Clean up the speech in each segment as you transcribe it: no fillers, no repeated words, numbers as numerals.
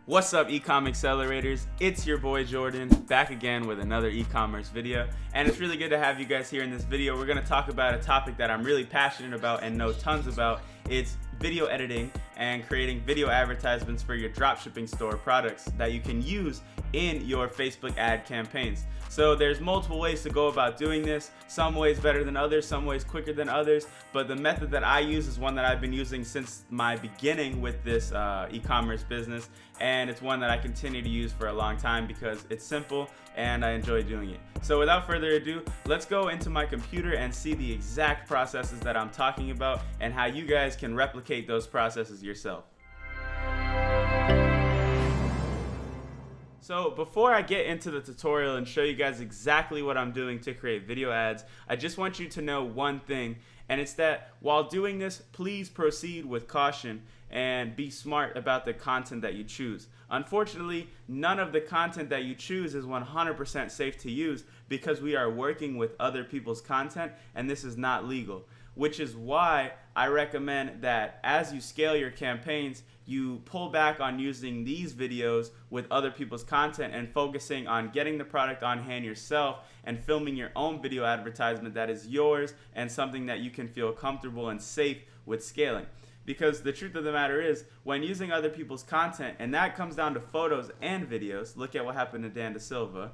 What's up, e-com accelerators? It's your boy Jordan, back again with another e-commerce video, and it's really good to have you guys here in this video. We're going to talk about a topic that I'm really passionate about and know tons about. It's video editing and creating video advertisements for your dropshipping store products that you can use in your Facebook ad campaigns. So there's multiple ways to go about doing this, some ways better than others, some ways quicker than others, but the method that I use is one that I've been using since my beginning with this e-commerce business, and it's one that I continue to use for a long time because it's simple and I enjoy doing it. So without further ado, let's go into my computer and see the exact processes that I'm talking about and how you guys can replicate those processes yourself. So before I get into the tutorial and show you guys exactly what I'm doing to create video ads, I just want you to know one thing, and it's that while doing this, please proceed with caution and be smart about the content that you choose. Unfortunately, none of the content that you choose is 100% safe to use because we are working with other people's content and this is not legal, which is why I recommend that as you scale your campaigns, you pull back on using these videos with other people's content and focusing on getting the product on hand yourself and filming your own video advertisement that is yours and something that you can feel comfortable and safe with scaling. Because the truth of the matter is, when using other people's content, and that comes down to photos and videos, look at what happened to Dan Da Silva,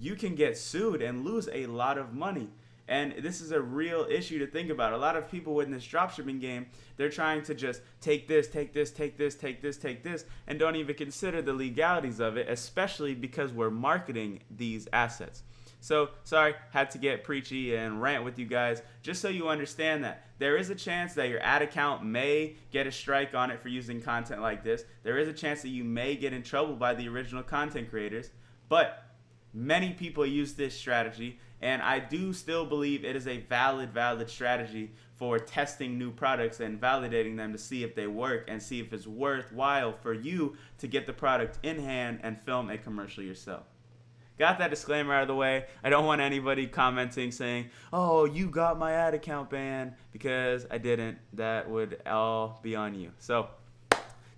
you can get sued and lose a lot of money. And this is a real issue to think about. A lot of people in this dropshipping game, they're trying to just take this, take this, take this, take this, take this, and don't even consider the legalities of it, especially because we're marketing these assets. So, sorry, had to get preachy and rant with you guys, just so you understand that there is a chance that your ad account may get a strike on it for using content like this. There is a chance that you may get in trouble by the original content creators, but many people use this strategy, and I do still believe it is a valid strategy for testing new products and validating them to see if they work and see if it's worthwhile for you to get the product in hand and film a commercial yourself. Got that disclaimer out of the way. I don't want anybody commenting saying, oh, you got my ad account banned, because I didn't. That would all be on you. So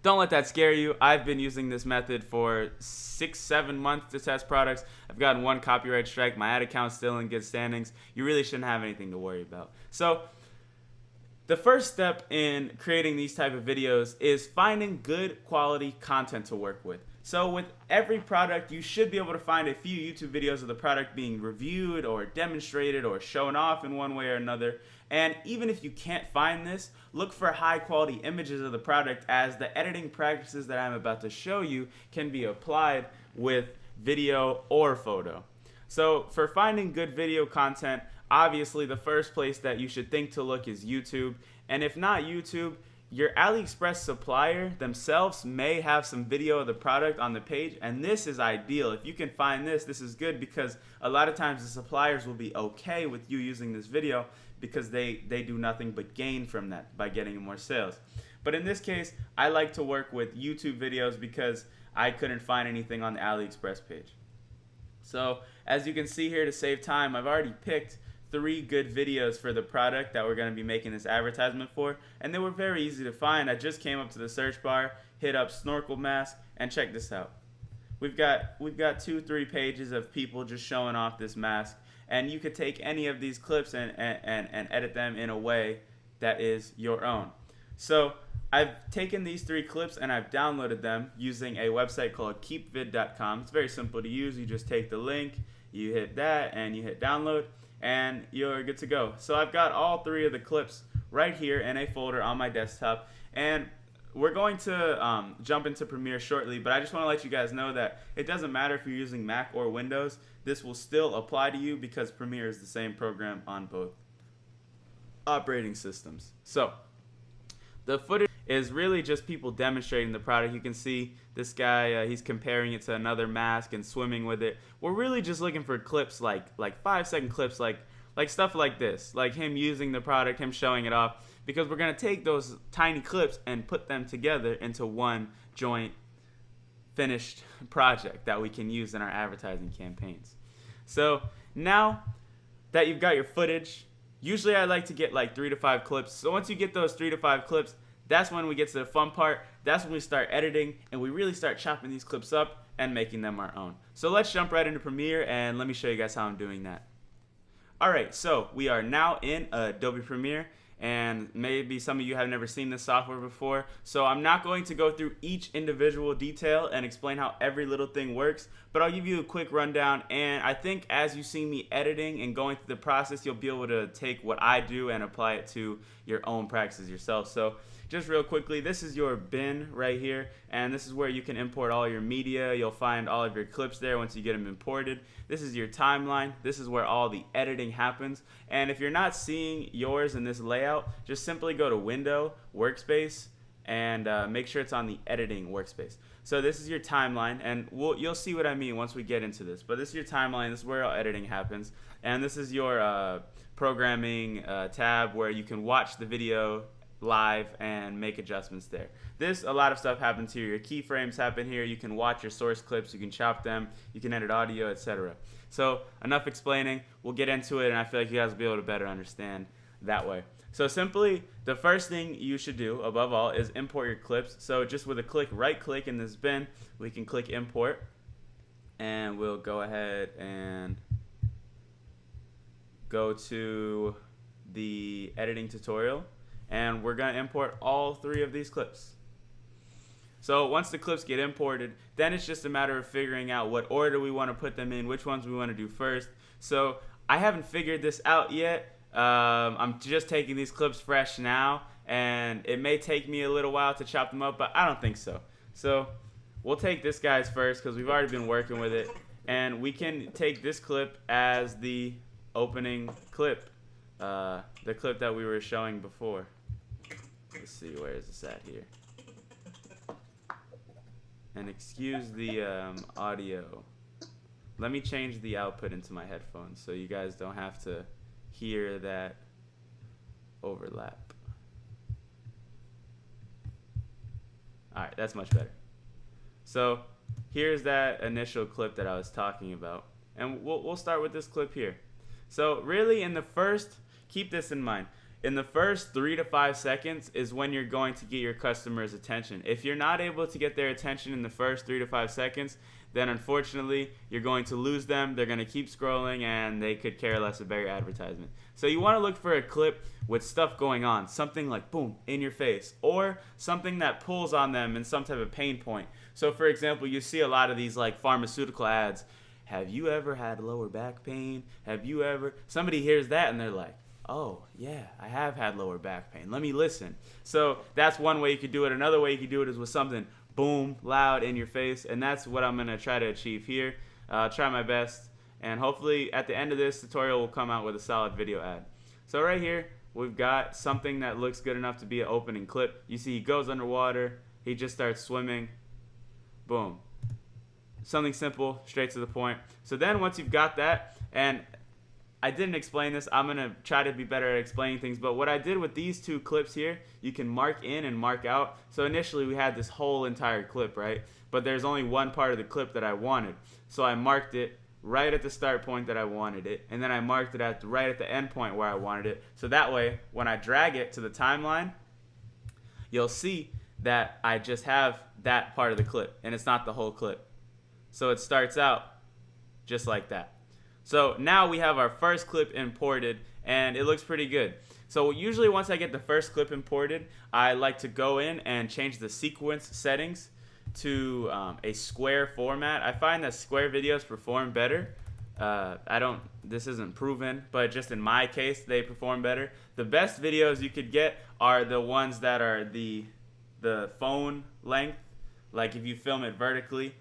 don't let that scare you. I've been using this method for 6-7 months to test products. I've gotten one copyright strike. My ad account's still in good standings. You really shouldn't have anything to worry about. So the first step in creating these type of videos is finding good quality content to work with. So with every product, you should be able to find a few YouTube videos of the product being reviewed or demonstrated or shown off in one way or another. And even if you can't find this, look for high quality images of the product, as the editing practices that I'm about to show you can be applied with video or photo. So for finding good video content, obviously the first place that you should think to look is YouTube. And if not YouTube, your AliExpress supplier themselves may have some video of the product on the page, and this is ideal. If you can find this, this is good, because a lot of times the suppliers will be okay with you using this video because they do nothing but gain from that by getting more sales. But in this case, I like to work with YouTube videos because I couldn't find anything on the AliExpress page. So as you can see here, to save time, I've already picked 3 good videos for the product that we're going to be making this advertisement for, and they were very easy to find. I just came up to the search bar, hit up snorkel mask, and check this out. We've got 2-3 pages of people just showing off this mask, and you could take any of these clips and edit them in a way that is your own. So I've taken these 3 clips and I've downloaded them using a website called keepvid.com. It's very simple to use. You just take the link, you hit that, and you hit download, and you're good to go. So I've got all 3 of the clips right here in a folder on my desktop, and we're going to jump into Premiere shortly, but I just want to let you guys know that it doesn't matter if you're using Mac or Windows. This will still apply to you because Premiere is the same program on both operating systems. So the footage is really just people demonstrating the product. You can see this guy, he's comparing it to another mask and swimming with it. We're really just looking for clips like 5-second clips, like stuff like this, like him using the product, him showing it off, because we're going to take those tiny clips and put them together into one joint finished project that we can use in our advertising campaigns. So now that you've got your footage, usually I like to get like 3 to 5 clips. So once you get those 3 to 5 clips, that's when we get to the fun part. That's when we start editing and we really start chopping these clips up and making them our own. So let's jump right into Premiere and let me show you guys how I'm doing that. Alright, so we are now in Adobe Premiere, and maybe some of you have never seen this software before, so I'm not going to go through each individual detail and explain how every little thing works, but I'll give you a quick rundown. And I think as you see me editing and going through the process, you'll be able to take what I do and apply it to your own practices yourself. So just real quickly, this is your bin right here, and this is where you can import all your media. You'll find all of your clips there once you get them imported. This is your timeline. This is where all the editing happens. And if you're not seeing yours in this layout, just simply go to Window, Workspace, and make sure it's on the editing workspace. So this is your timeline, and you'll see what I mean once we get into this. But this is your timeline. This is where all editing happens. And this is your programming tab where you can watch the video live and make adjustments there. A lot of stuff happens here. Your keyframes happen here. You can watch your source clips, you can chop them, you can edit audio, etc. So enough explaining, we'll get into it, and I feel like you guys will be able to better understand that way. So simply, the first thing you should do above all is import your clips. So just with a right click in this bin, we can click import, and we'll go ahead and go to the editing tutorial, and we're going to import all 3 of these clips. So once the clips get imported, then it's just a matter of figuring out what order we want to put them in, which ones we want to do first. So I haven't figured this out yet. I'm just taking these clips fresh now, and it may take me a little while to chop them up, but I don't think so. So we'll take this guy's first because we've already been working with it, and we can take this clip as the opening clip, the clip that we were showing before. Let's see, where is this at here? And excuse the audio. Let me change the output into my headphones so you guys don't have to hear that overlap. Alright, that's much better. So here's that initial clip that I was talking about. And we'll start with this clip here. So really keep this in mind. In the first 3 to 5 seconds is when you're going to get your customers' attention. If you're not able to get their attention in the first 3 to 5 seconds, then unfortunately you're going to lose them. They're going to keep scrolling and they could care less about your advertisement. So you want to look for a clip with stuff going on, something like boom, in your face, or something that pulls on them in some type of pain point. So for example, you see a lot of these like pharmaceutical ads. Have you ever had lower back pain? Somebody hears that and they're like, oh, yeah, I have had lower back pain. Let me listen. So that's one way you could do it. Another way you could do it is with something boom, loud in your face. And that's what I'm going to try to achieve here. I'll try my best. And hopefully at the end of this tutorial, we'll come out with a solid video ad. So right here, we've got something that looks good enough to be an opening clip. You see he goes underwater. He just starts swimming. Boom. Something simple, straight to the point. So then once you've got that, and I didn't explain this. I'm going to try to be better at explaining things. But what I did with these 2 clips here, you can mark in and mark out. So initially we had this whole entire clip, right? But there's only one part of the clip that I wanted. So I marked it right at the start point that I wanted it. And then I marked it right at the end point where I wanted it. So that way, when I drag it to the timeline, you'll see that I just have that part of the clip. And it's not the whole clip. So it starts out just like that. So now we have our first clip imported, and it looks pretty good. So usually once I get the first clip imported, I like to go in and change the sequence settings to a square format. I find that square videos perform better. This isn't proven, but just in my case, they perform better. The best videos you could get are the ones that are the phone length, like if you film it vertically.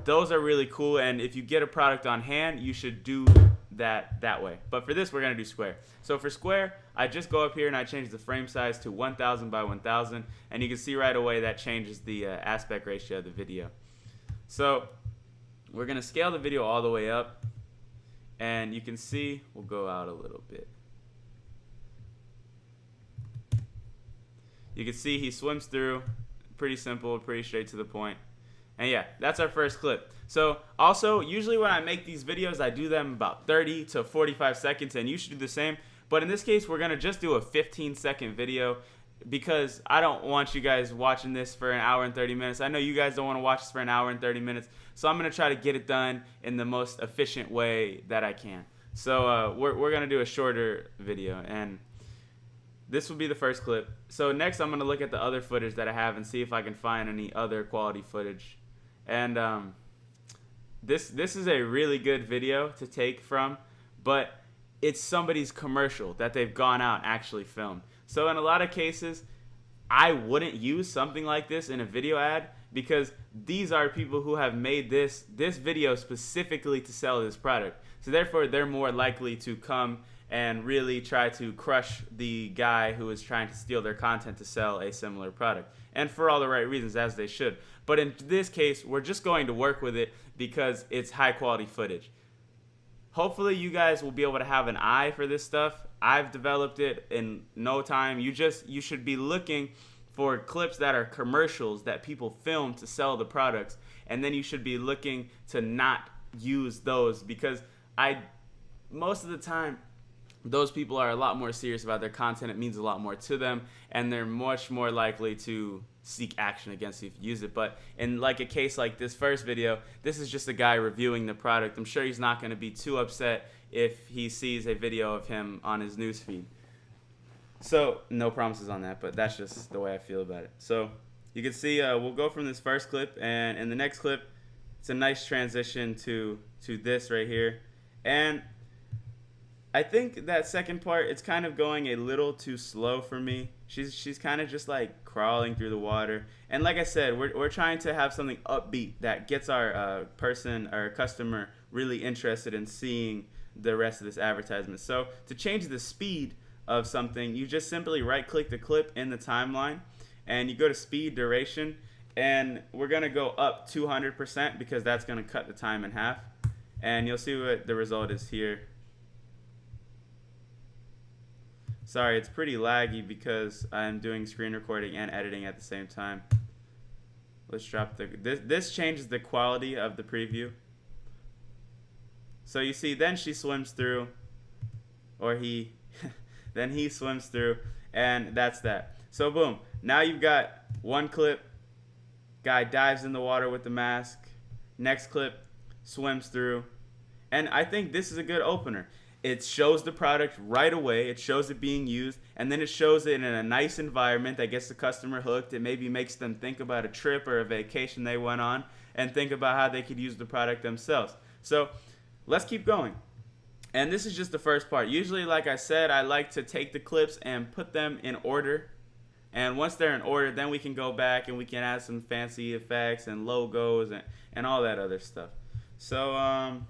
Those are really cool, and if you get a product on hand, you should do that way. But for this, we're going to do square. So for square, I just go up here and I change the frame size to 1000 by 1000, and you can see right away that changes the aspect ratio of the video. So we're going to scale the video all the way up, and you can see, we'll go out a little bit. You can see he swims through, pretty simple, pretty straight to the point. And yeah, that's our first clip. So also, usually when I make these videos, I do them about 30 to 45 seconds, and you should do the same. But in this case, we're going to just do a 15-second video. because I don't want you guys watching this for an hour and 30 minutes. I know you guys don't want to watch this for an hour and 30 minutes. So I'm going to try to get it done in the most efficient way that I can. So we're going to do a shorter video, and this will be the first clip. So next I'm going to look at the other footage that I have and see if I can find any other quality footage. And this is a really good video to take from, but it's somebody's commercial that they've gone out and actually filmed. So in a lot of cases, I wouldn't use something like this in a video ad, because these are people who have made this video specifically to sell this product. So therefore, they're more likely to come and really try to crush the guy who is trying to steal their content to sell a similar product. And for all the right reasons, as they should. But in this case, we're just going to work with it because it's high quality footage. Hopefully you guys will be able to have an eye for this stuff. I've developed it in no time. You should be looking for clips that are commercials that people film to sell the products, and then you should be looking to not use those, because most of the time those people are a lot more serious about their content. It means a lot more to them, and they're much more likely to seek action against you if you use it. But in like a case like this first video, this is just a guy reviewing the product. I'm sure he's not going to be too upset if he sees a video of him on his newsfeed. So no promises on that, but that's just the way I feel about it. So you can see we'll go from this first clip, and in the next clip it's a nice transition to this right here. And I think that second part, it's kind of going a little too slow for me. She's kind of just like crawling through the water. And like I said, we're trying to have something upbeat that gets our person, our customer, really interested in seeing the rest of this advertisement. So to change the speed of something, you just simply right click the clip in the timeline and you go to speed duration, and we're gonna go up 200% because that's gonna cut the time in half, and you'll see what the result is here. Sorry, it's pretty laggy because I'm doing screen recording and editing at the same time. Let's drop this changes the quality of the preview. So you see, then she swims through, or he then he swims through, and that's that. So boom, now you've got one clip, guy dives in the water with the mask, next clip, swims through, and I think this is a good opener. It shows the product right away, it shows it being used, and then it shows it in a nice environment that gets the customer hooked. It maybe makes them think about a trip or a vacation they went on and think about how they could use the product themselves. So let's keep going. And this is just the first part. Usually, like I said, I like to take the clips and put them in order. And once they're in order, then we can go back and we can add some fancy effects and logos and all that other stuff. So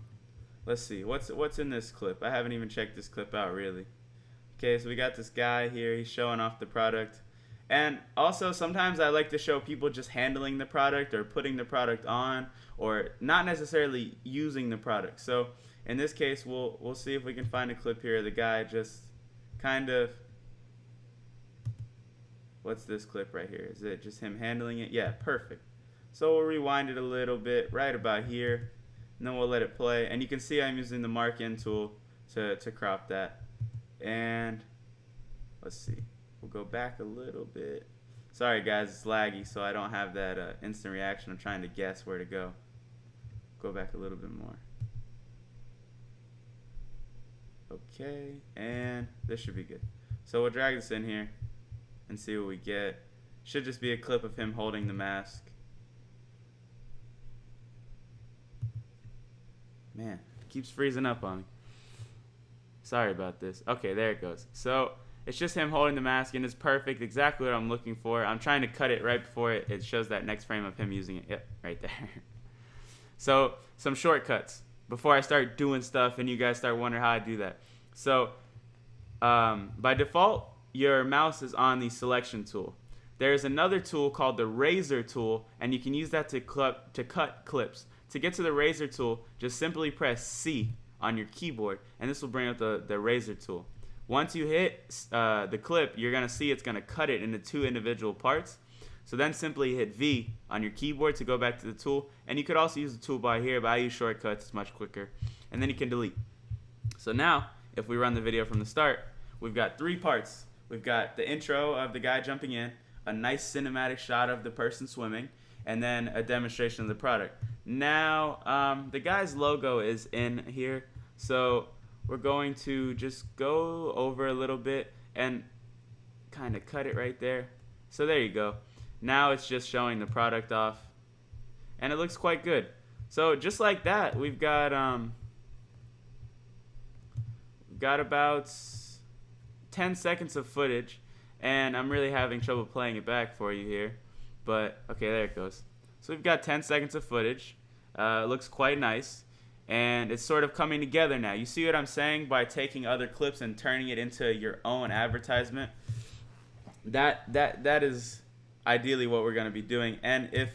let's see. What's in this clip? I haven't even checked this clip out, really. Okay, so we got this guy here. He's showing off the product. And also, sometimes I like to show people just handling the product or putting the product on, or not necessarily using the product. So in this case, we'll see if we can find a clip here. The guy just kind of, what's this clip right here? Is it just him handling it? Yeah, perfect. So we'll rewind it a little bit right about here, and then we'll let it play. And you can see I'm using the mark in tool to crop that. And let's see, we'll go back a little bit. Sorry guys, it's laggy, so I don't have that instant reaction. I'm trying to guess where to go. Go back a little bit more. Okay, and this should be good. So we'll drag this in here and see what we get. Should just be a clip of him holding the mask. Man, it keeps freezing up on me. Sorry about this. Okay, there it goes. So it's just him holding the mask, and it's perfect, exactly what I'm looking for. I'm trying to cut it right before it shows that next frame of him using it. Yep, right there. So some shortcuts before I start doing stuff and you guys start wondering how I do that. So by default, your mouse is on the selection tool. There's another tool called the razor tool, and you can use that to cut clips. To get to the razor tool, just simply press C on your keyboard, and this will bring up the razor tool. Once you hit the clip, you're going to see it's going to cut it into two individual parts. So then simply hit V on your keyboard to go back to the tool. And you could also use the toolbar here, but I use shortcuts, it's much quicker. And then you can delete. So now, if we run the video from the start, we've got three parts. we've got the intro of the guy jumping in, a nice cinematic shot of the person swimming, and then a demonstration of the product. Now, the guy's logo is in here, so we're going to just go over a little bit and kind of cut it right there. So there you go. Now it's just showing the product off, and it looks quite good. So just like that, we've got about 10 seconds of footage, and I'm really having trouble playing it back for you here, but okay, there it goes. So we've got 10 seconds of footage. It looks quite nice, and it's sort of coming together now. You see what I'm saying? By taking other clips and turning it into your own advertisement, that is ideally what we're going to be doing. And if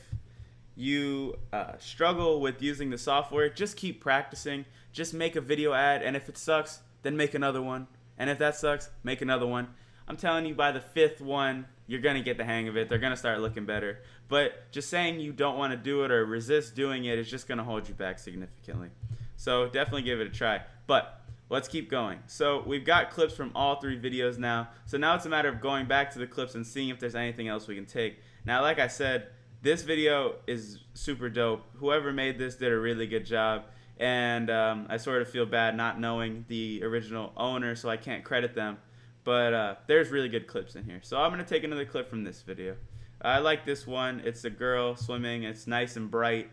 you struggle with using the software, just keep practicing. Just make a video ad, and if it sucks, then make another one. And if that sucks, make another one. I'm telling you, by the 5th one, you're going to get the hang of it. They're going to start looking better. But just saying you don't want to do it or resist doing it is just going to hold you back significantly. So definitely give it a try. But let's keep going. So we've got clips from all 3 videos now. So now it's a matter of going back to the clips and seeing if there's anything else we can take. Now, like I said, this video is super dope. Whoever made this did a really good job. And I sort of feel bad not knowing the original owner, so I can't credit them. But there's really good clips in here. So I'm going to take another clip from this video. I like this one. It's a girl swimming. It's nice and bright.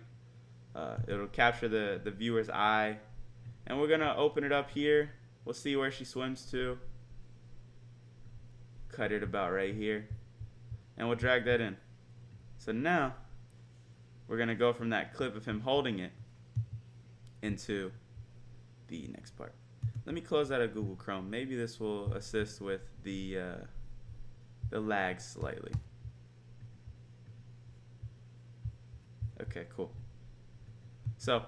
It'll capture the viewer's eye. And we're going to open it up here. We'll see where she swims to. Cut it about right here. And we'll drag that in. So now we're going to go from that clip of him holding it into the next part. Let me close out of Google Chrome. Maybe this will assist with the lag slightly. Okay, cool. So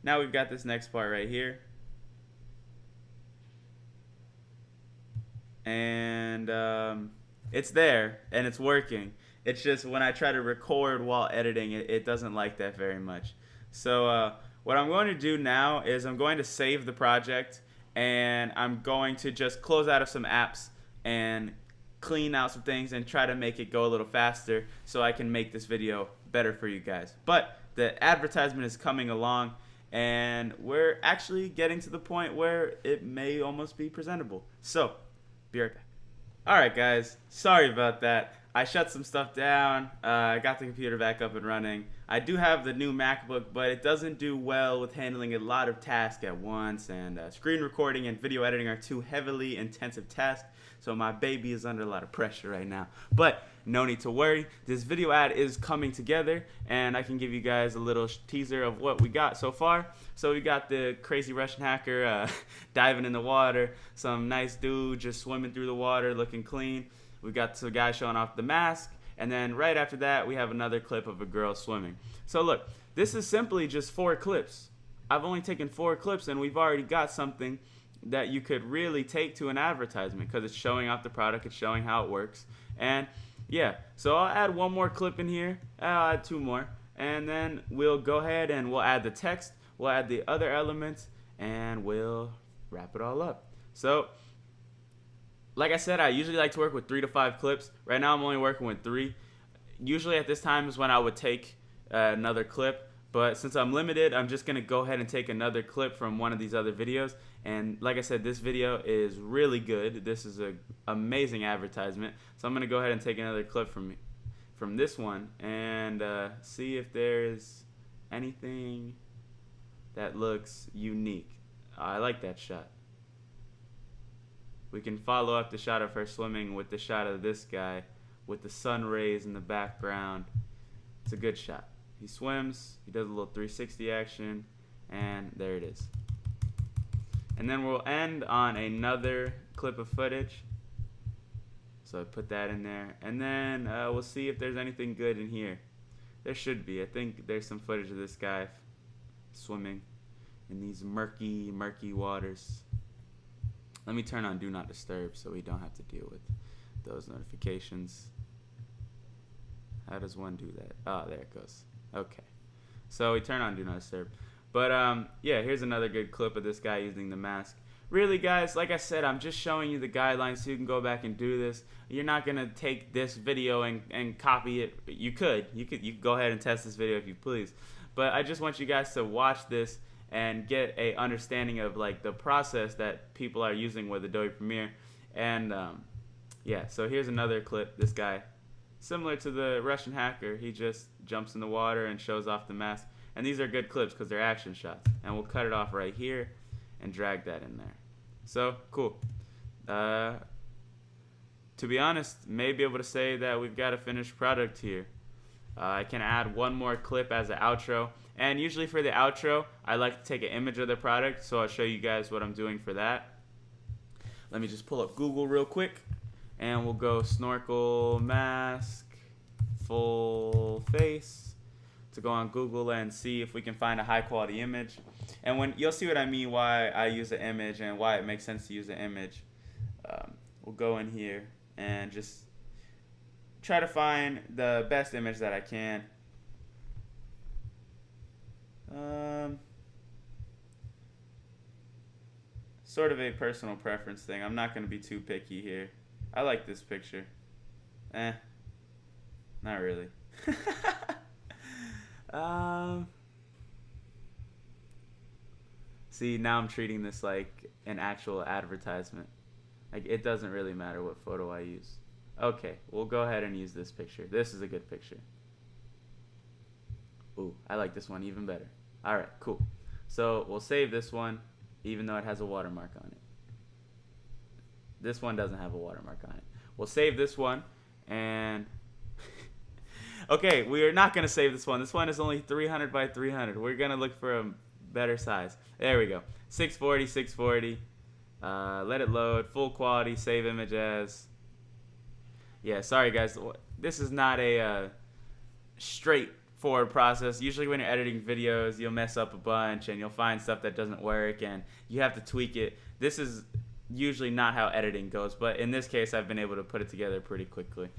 now we've got this next part right here. And it's there and it's working. It's just when I try to record while editing, it doesn't like that very much. So what I'm going to do now is I'm going to save the project, and I'm going to just close out of some apps and clean out some things and try to make it go a little faster so I can make this video better for you guys. But the advertisement is coming along, and we're actually getting to the point where it may almost be presentable. So, be right back. Alright guys, sorry about that. I shut some stuff down, I got the computer back up and running. I do have the new MacBook, but it doesn't do well with handling a lot of tasks at once, and screen recording and video editing are 2 heavily intensive tasks, so my baby is under a lot of pressure right now. But no need to worry, this video ad is coming together, and I can give you guys a little teaser of what we got so far. So we got the crazy Russian hacker diving in the water, some nice dude just swimming through the water looking clean. We got some guy showing off the mask, and then right after that we have another clip of a girl swimming. So look, this is simply just 4 clips. I've only taken 4 clips, and we've already got something that you could really take to an advertisement because it's showing off the product, it's showing how it works. And yeah, so I'll add 1 more clip in here, I'll add 2 more, and then we'll go ahead and we'll add the text, we'll add the other elements, and we'll wrap it all up. So like I said, I usually like to work with 3 to 5 clips. Right now I'm only working with 3. Usually at this time is when I would take another clip, but since I'm limited, I'm just going to go ahead and take another clip from one of these other videos. And like I said, this video is really good. This is an amazing advertisement. So I'm going to go ahead and take another clip from this one and see if there's anything that looks unique. I like that shot. We can follow up the shot of her swimming with the shot of this guy with the sun rays in the background. It's a good shot. He swims, he does a little 360 action, and there it is. And then we'll end on another clip of footage. So I put that in there. And then we'll see if there's anything good in here. There should be. I think there's some footage of this guy swimming in these murky, murky waters. Let me turn on Do Not Disturb so we don't have to deal with those notifications. How does one do that? Oh, there it goes. Okay. So we turn on Do Not Disturb. But yeah, here's another good clip of this guy using the mask. really, guys, like I said, I'm just showing you the guidelines so you can go back and do this. You're not gonna take this video and copy it. You could go ahead and test this video if you please, but I just want you guys to watch this and get a understanding of like the process that people are using with Adobe Premiere. And yeah, so here's another clip. This guy, similar to the Russian hacker, he just jumps in the water and shows off the mask. And these are good clips because they're action shots. And we'll cut it off right here and drag that in there. So, cool. To be honest, may be able to say that we've got a finished product here. I can add one more clip as an outro. And usually for the outro, I like to take an image of the product. So I'll show you guys what I'm doing for that. Let me just pull up Google real quick. And we'll go snorkel mask full face to go on Google and see if we can find a high quality image. And when you'll see what I mean why I use an image and why it makes sense to use an image. We'll go in here and just try to find the best image that I can. Sort of a personal preference thing. I'm not going to be too picky here. I like this picture. Not really. See, now I'm treating this like an actual advertisement. Like, it doesn't really matter what photo I use. Okay, we'll go ahead and use this picture. This is a good picture. Ooh, I like this one even better. Alright, cool. So we'll save this one, even though it has a watermark on it. This one doesn't have a watermark on it. We'll save this one, and okay, we are not going to save this one. This one is only 300 by 300. We're going to look for a better size. There we go. 640, 640. Let it load. Full quality. Save image as. Yeah, sorry guys. This is not a straightforward process. Usually when you're editing videos, you'll mess up a bunch and you'll find stuff that doesn't work and you have to tweak it. This is usually not how editing goes, but in this case, I've been able to put it together pretty quickly.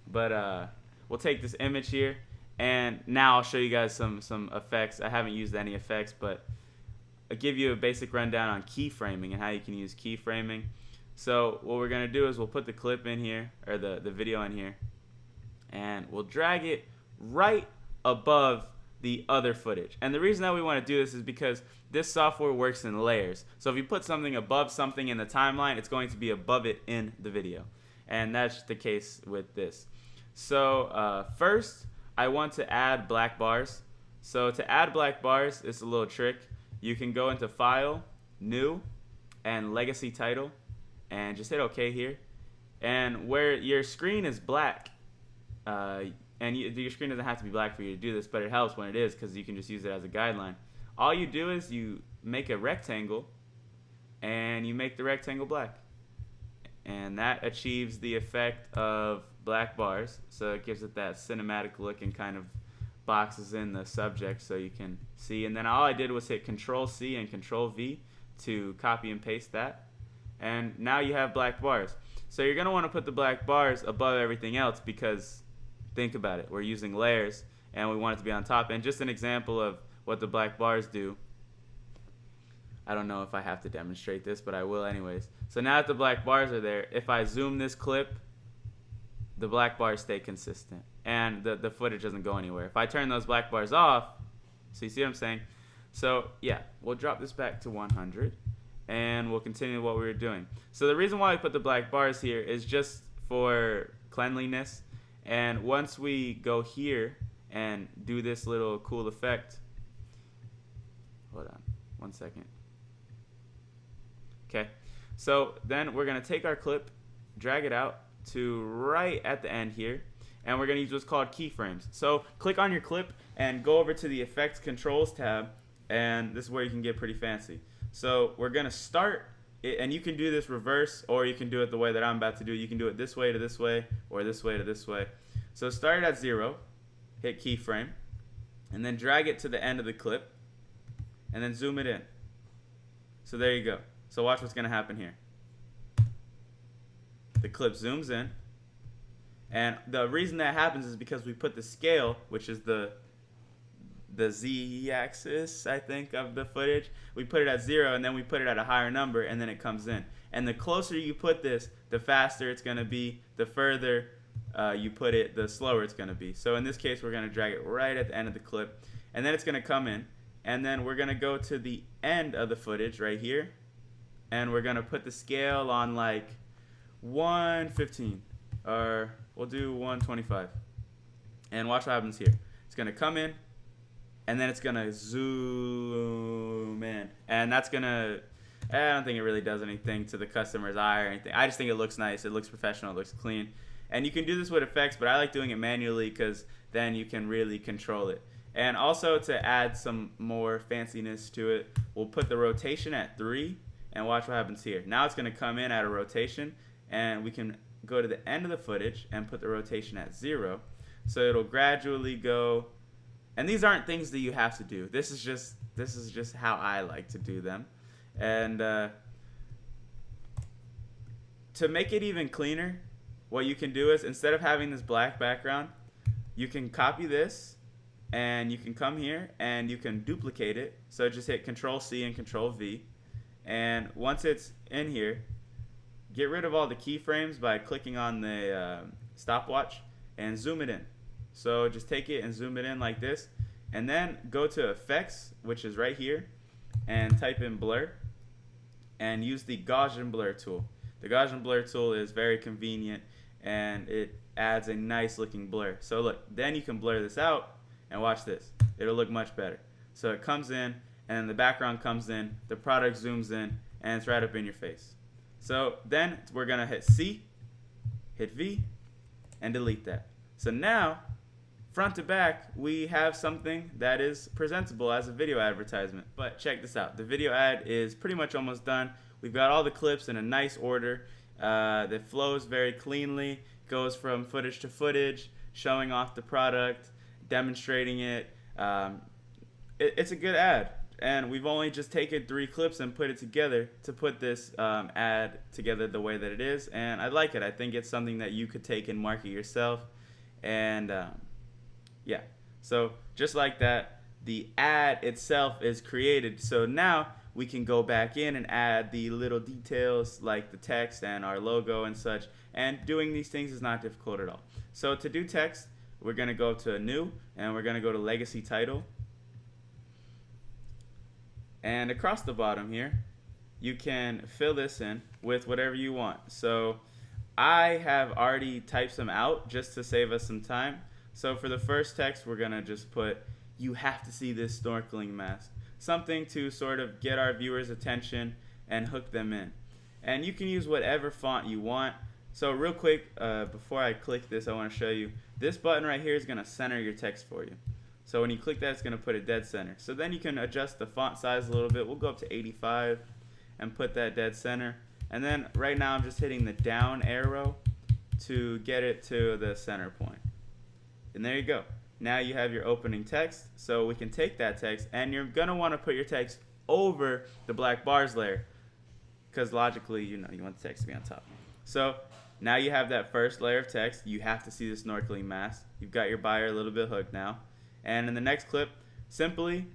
But we'll take this image here, and now I'll show you guys some effects. I haven't used any effects, but I'll give you a basic rundown on keyframing and how you can use keyframing. So what we're going to do is we'll put the clip in here, or the video in here, and we'll drag it right above the other footage. And the reason that we want to do this is because this software works in layers. So if you put something above something in the timeline, it's going to be above it in the video. And that's the case with this. So first, I want to add black bars. So to add black bars, it's a little trick. You can go into File, New, and Legacy Title, and just hit OK here. And where your screen is black, and your screen doesn't have to be black for you to do this, but it helps when it is because you can just use it as a guideline. All you do is you make a rectangle, and you make the rectangle black. And that achieves the effect of black bars, so it gives it that cinematic look and kind of boxes in the subject so you can see. And then all I did was hit Control-C and Control-V to copy and paste that. And now you have black bars. So you're going to want to put the black bars above everything else because, think about it, we're using layers and we want it to be on top. And just an example of what the black bars do. I don't know if I have to demonstrate this, but I will anyways. So now that the black bars are there, if I zoom this clip, the black bars stay consistent and the footage doesn't go anywhere. If I turn those black bars off, so you see what I'm saying? So yeah, we'll drop this back to 100 and we'll continue what we were doing. So the reason why I put the black bars here is just for cleanliness. And once we go here and do this little cool effect, hold on one second. Okay, so then we're going to take our clip, drag it out to right at the end here, and we're going to use what's called keyframes. So click on your clip and go over to the Effects Controls tab, and this is where you can get pretty fancy. So we're going to start, and you can do this reverse, or you can do it the way that I'm about to do it. You can do it this way to this way, or this way to this way. So start at 0, hit keyframe, and then drag it to the end of the clip, and then zoom it in. So there you go. So watch what's going to happen here. The clip zooms in. And the reason that happens is because we put the scale, which is the the z-axis, I think, of the footage. We put it at 0, and then we put it at a higher number, and then it comes in. And the closer you put this, the faster it's going to be. The further you put it, the slower it's going to be. So in this case, we're going to drag it right at the end of the clip, and then it's going to come in. And then we're going to go to the end of the footage right here, and we're going to put the scale on like 115, or we'll do 125. And watch what happens here. It's going to come in, and then it's going to zoom in. And that's going to, I don't think it really does anything to the customer's eye or anything. I just think it looks nice. It looks professional. It looks clean. And you can do this with effects, but I like doing it manually because then you can really control it. And also, to add some more fanciness to it, we'll put the rotation at 3, and watch what happens here. Now it's going to come in at a rotation, and we can go to the end of the footage and put the rotation at 0. So it'll gradually go, and these aren't things that you have to do. This is just how I like to do them. And to make it even cleaner, what you can do is, instead of having this black background, you can copy this, and you can come here and you can duplicate it. So just hit Control-C and Control-V, and once it's in here, get rid of all the keyframes by clicking on the stopwatch and zoom it in. So just take it and zoom it in like this, and then go to Effects, which is right here, and type in Blur, and use the Gaussian Blur tool. The Gaussian Blur tool is very convenient, and it adds a nice looking blur. So look, then you can blur this out, and watch this. It'll look much better. So it comes in, and the background comes in, the product zooms in, and it's right up in your face. So then we're gonna hit C, hit V, and delete that. So now, front to back, we have something that is presentable as a video advertisement. But check this out. The video ad is pretty much almost done. We've got all the clips in a nice order that flows very cleanly, goes from footage to footage, showing off the product, demonstrating it. It's a good ad, and we've only just taken 3 clips and put it together to put this ad together the way that it is, and I like it. I think it's something that you could take and market yourself, and yeah, so just like that, the ad itself is created. So now we can go back in and add the little details like the text and our logo and such, and doing these things is not difficult at all. So to do text, we're going to go to New, and we're going to go to Legacy Title. And across the bottom here, you can fill this in with whatever you want. So I have already typed some out just to save us some time. So for the first text, we're going to just put, "You have to see this snorkeling mask." Something to sort of get our viewers' attention and hook them in. And you can use whatever font you want. So real quick, before I click this, I want to show you. This button right here is going to center your text for you. So when you click that, it's going to put it dead center. So then you can adjust the font size a little bit. We'll go up to 85 and put that dead center. And then right now I'm just hitting the down arrow to get it to the center point. And there you go. Now you have your opening text. So we can take that text, and you're going to want to put your text over the black bars layer, because logically, you want the text to be on top. So now you have that first layer of text. You have to see the snorkeling mask. You've got your buyer a little bit hooked now. And in the next clip, simply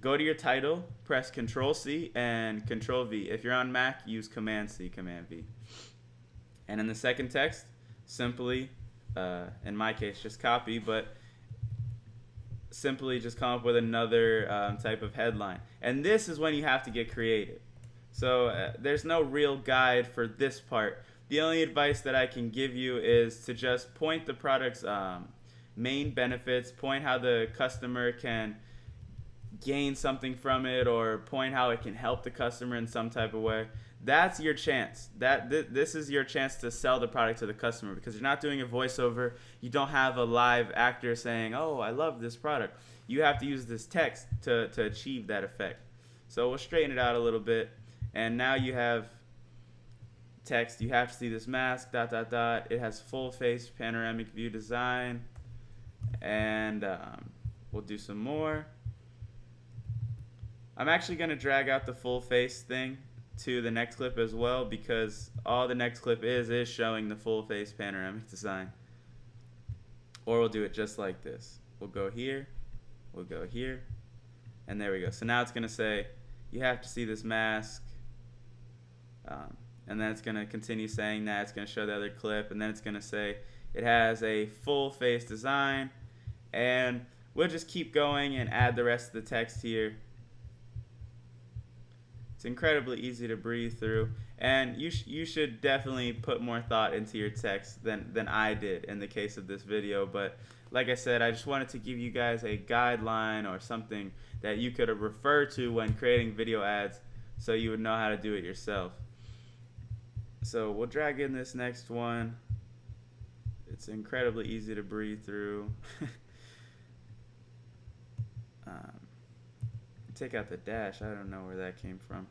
go to your title, press Control-C and Control-V. If you're on Mac, use Command-C, Command-V. And in the second text, simply, in my case, just copy, but simply just come up with another type of headline. And this is when you have to get creative. So there's no real guide for this part. The only advice that I can give you is to just point the product's main benefits, point how the customer can gain something from it, or point how it can help the customer in some type of way. That's your chance. This is your chance to sell the product to the customer, because you're not doing a voiceover. You don't have a live actor saying, "Oh, I love this product." You have to use this text to achieve that effect. So we'll straighten it out a little bit. And now you have text. You have to see this mask, ... It has full face panoramic view design. And we'll do some more. I'm actually going to drag out the full face thing to the next clip as well, because all the next clip is showing the full face panoramic design. Or we'll do it just like this. We'll go here. we'll go here, and there we go. So now it's going to say, you have to see this mask. And then it's going to continue saying that. It's going to show the other clip, and then it's going to say it has a full face design. And we'll just keep going and add the rest of the text here. It's incredibly easy to breathe through, and you should definitely put more thought into your text than I did in the case of this video. But like I said, I just wanted to give you guys a guideline or something that you could refer to when creating video ads so you would know how to do it yourself. So we'll drag in this next one. It's incredibly easy to breathe through. Take out the dash. I don't know where that came from.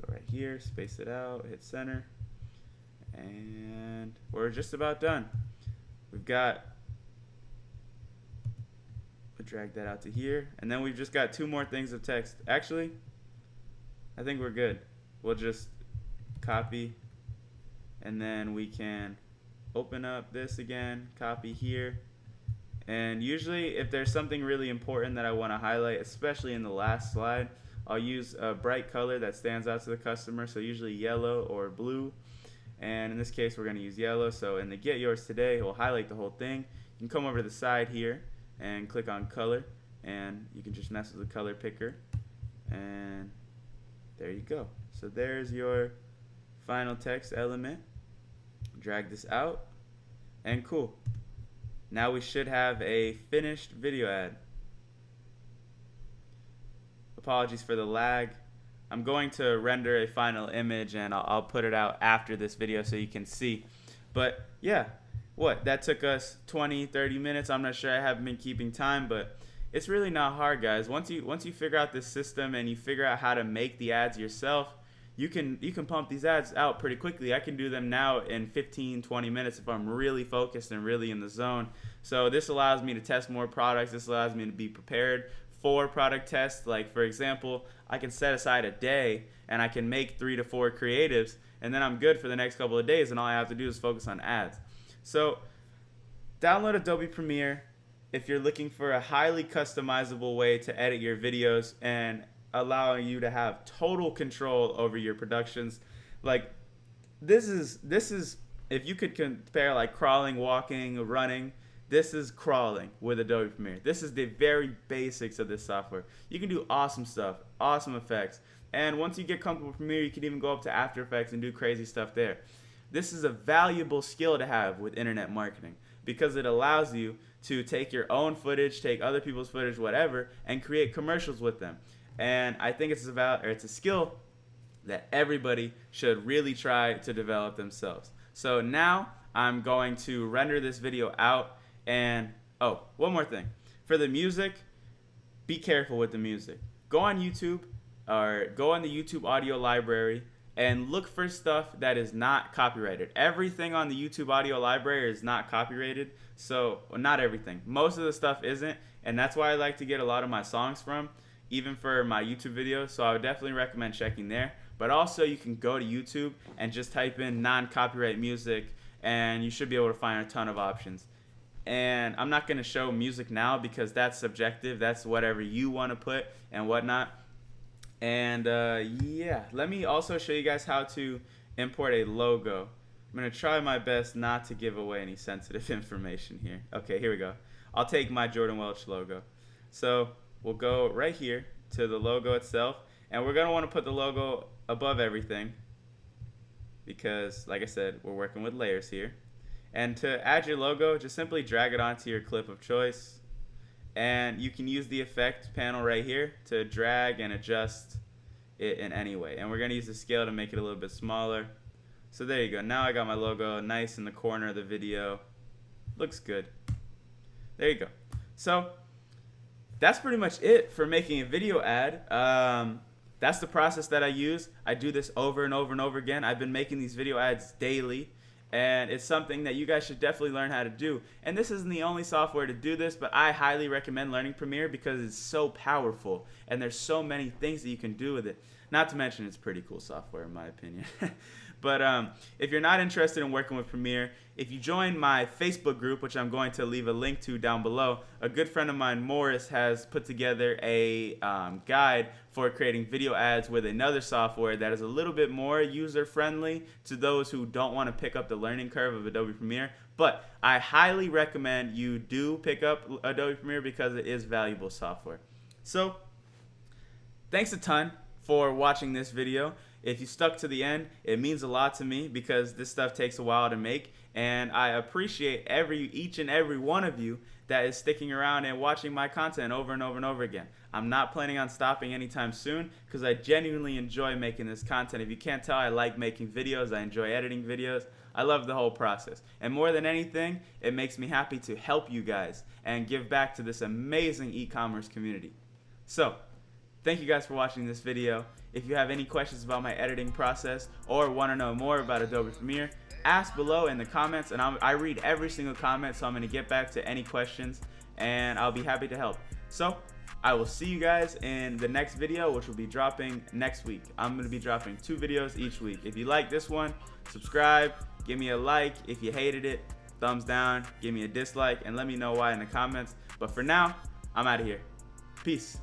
Go right here, space it out, hit center, and we're just about done. We'll drag that out to here, and then we've just got 2 more things of text. Actually, I think we're good. We'll just copy, and then we can open up this again, copy here. And usually if there's something really important that I want to highlight, especially in the last slide, I'll use a bright color that stands out to the customer, so usually yellow or blue. And in this case we're going to use yellow, so in the Get Yours Today we'll highlight the whole thing. You can come over to the side here and click on color, and you can just mess with the color picker, and there you go. So there's your final text element. Drag this out, and cool. Now we should have a finished video ad. Apologies for the lag. I'm going to render a final image, and I'll put it out after this video so you can see. But yeah, that took us 20-30 minutes. I'm not sure, I haven't been keeping time, but it's really not hard, guys. Once you figure out this system and you figure out how to make the ads yourself, you can pump these ads out pretty quickly. I can do them now in 15-20 minutes if I'm really focused and really in the zone. So this allows me to test more products. This allows me to be prepared for product tests. Like, for example, I can set aside a day and I can make 3 to 4 creatives, and then I'm good for the next couple of days, and all I have to do is focus on ads. So download Adobe Premiere if you're looking for a highly customizable way to edit your videos and allowing you to have total control over your productions. Like, this is if you could compare like crawling, walking, running, this is crawling with Adobe Premiere. This is the very basics of this software. You can do awesome stuff, awesome effects, and once you get comfortable with Premiere, you can even go up to After Effects and do crazy stuff there. This is a valuable skill to have with internet marketing because it allows you to take your own footage, take other people's footage, whatever, and create commercials with them. And I think it's a skill that everybody should really try to develop themselves. So now I'm going to render this video out. And oh, one more thing. For the music, be careful with the music. Go on YouTube or go on the YouTube audio library and look for stuff that is not copyrighted. Everything on the YouTube audio library is not copyrighted. So, well, not everything. Most of the stuff isn't, and that's why I like to get a lot of my songs from, even for my YouTube videos. So I would definitely recommend checking there. But also you can go to YouTube and just type in non-copyright music, and you should be able to find a ton of options. And I'm not going to show music now because that's subjective. That's whatever you want to put and whatnot. And yeah, let me also show you guys how to import a logo. I'm going to try my best not to give away any sensitive information here. Okay, here we go. I'll take my Jordan Welch logo. So we'll go right here to the logo itself, and we're going to want to put the logo above everything because, like I said, we're working with layers here. And to add your logo, just simply drag it onto your clip of choice. And you can use the effect panel right here to drag and adjust it in any way. And we're going to use the scale to make it a little bit smaller. So there you go. Now I got my logo nice in the corner of the video. Looks good. There you go. So that's pretty much it for making a video ad. That's the process that I use. I do this over and over and over again. I've been making these video ads daily. And it's something that you guys should definitely learn how to do. And this isn't the only software to do this, but I highly recommend learning Premiere because it's so powerful and there's so many things that you can do with it. Not to mention it's pretty cool software in my opinion. But if you're not interested in working with Premiere, if you join my Facebook group, which I'm going to leave a link to down below, a good friend of mine, Morris, has put together a guide for creating video ads with another software that is a little bit more user-friendly to those who don't want to pick up the learning curve of Adobe Premiere. But I highly recommend you do pick up Adobe Premiere because it is valuable software. So, thanks a ton for watching this video. If you stuck to the end, it means a lot to me because this stuff takes a while to make, and I appreciate each and every one of you that is sticking around and watching my content over and over and over again. I'm not planning on stopping anytime soon because I genuinely enjoy making this content. If you can't tell, I like making videos. I enjoy editing videos. I love the whole process. And more than anything, it makes me happy to help you guys and give back to this amazing e-commerce community. So, thank you guys for watching this video. If you have any questions about my editing process or want to know more about Adobe Premiere, ask below in the comments, and I read every single comment, so I'm going to get back to any questions, and I'll be happy to help. So, I will see you guys in the next video, which will be dropping next week. I'm going to be dropping 2 videos each week. If you like this one, subscribe, give me a like. If you hated it, thumbs down, give me a dislike, and let me know why in the comments. But for now, I'm out of here. Peace.